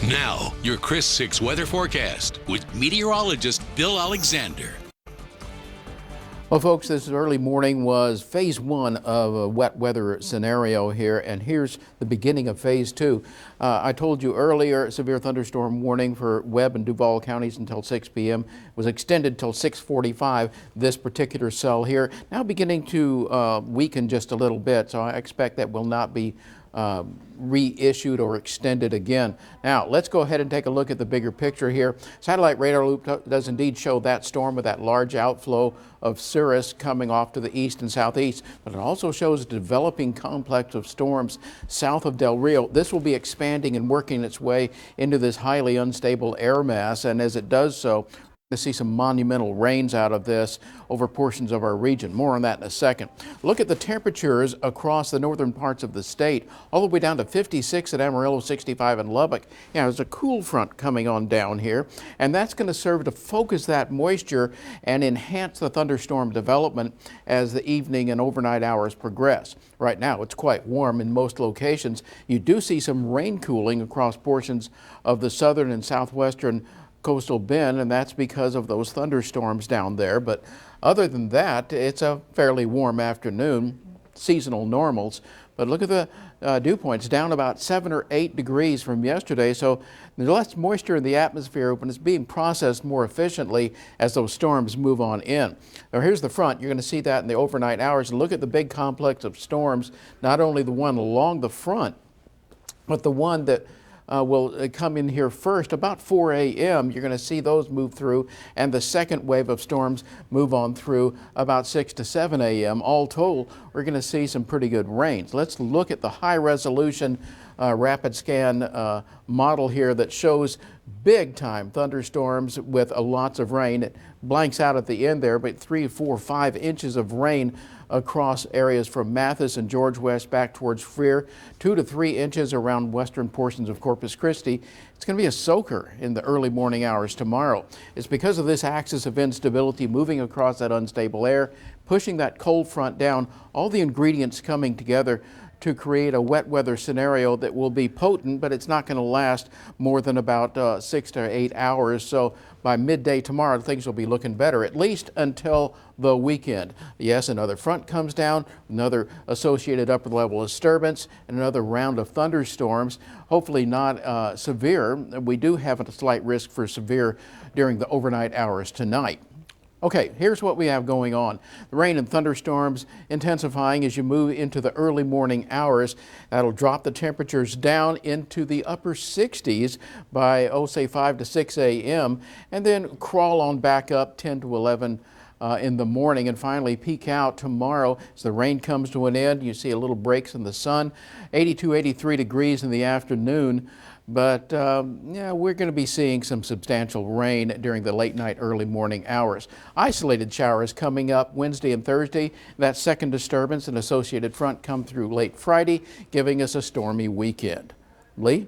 Now, your Chris 6 weather forecast with meteorologist Bill Alexander. Well, folks, this early morning was phase one of a wet weather scenario here, and here's the beginning of phase two. I told you earlier, severe thunderstorm warning for Webb and Duval counties until 6 p.m. was extended till 6:45. This particular cell here now beginning to weaken just a little bit, so I expect that will not be reissued or extended again. Now, let's go ahead and take a look at the bigger picture here. Satellite radar loop does indeed show that storm with that large outflow of cirrus coming off to the east and southeast, but it also shows a developing complex of storms south of Del Rio. This will be expanding and working its way into this highly unstable air mass, and as it does so, to see some monumental rains out of this over portions of our region. More on that in a second. Look at the temperatures across the northern parts of the state, all the way down to 56 at Amarillo, 65 in Lubbock. Yeah, there's a cool front coming on down here, and that's going to serve to focus that moisture and enhance the thunderstorm development as the evening and overnight hours progress. Right now, it's quite warm in most locations. You do see some rain cooling across portions of the southern and southwestern coastal bend, and that's because of those thunderstorms down there. But other than that, it's a fairly warm afternoon, seasonal normals. But look at the dew points, down about 7 or 8 degrees from yesterday, so there's less moisture in the atmosphere, but it's being processed more efficiently as those storms move on in. Now here's the front. You're going to see that in the overnight hours. And look at the big complex of storms, not only the one along the front, but the one that will come in here first about 4 a.m. You're going to see those move through, and the second wave of storms move on through about 6 to 7 a.m. All told, we're going to see some pretty good rains. Let's look at the high resolution rapid scan model here that shows big time thunderstorms with lots of rain. It blanks out at the end there, but 3, 4, 5 inches of rain across areas from Mathis and George West back towards Freer, 2 to 3 inches around western portions of Corpus Christi. It's going to be a soaker in the early morning hours tomorrow. It's because of this axis of instability moving across that unstable air, pushing that cold front down, all the ingredients coming together to create a wet weather scenario that will be potent, but it's not going to last more than about 6 to 8 hours. So by midday tomorrow, things will be looking better, at least until the weekend. Yes, another front comes down, another associated upper level disturbance, and another round of thunderstorms. Hopefully not severe. We do have a slight risk for severe during the overnight hours tonight. Okay, here's what we have going on. The rain and thunderstorms intensifying as you move into the early morning hours. That'll drop the temperatures down into the upper 60s by, say 5 to 6 a.m. and then crawl on back up 10 to 11 in the morning, and finally peak out tomorrow as the rain comes to an end. You see a little breaks in the sun, 82, 83 degrees in the afternoon. But yeah, we're going to be seeing some substantial rain during the late night, early morning hours. Isolated showers coming up Wednesday and Thursday. That second disturbance and associated front come through late Friday, giving us a stormy weekend. Lee?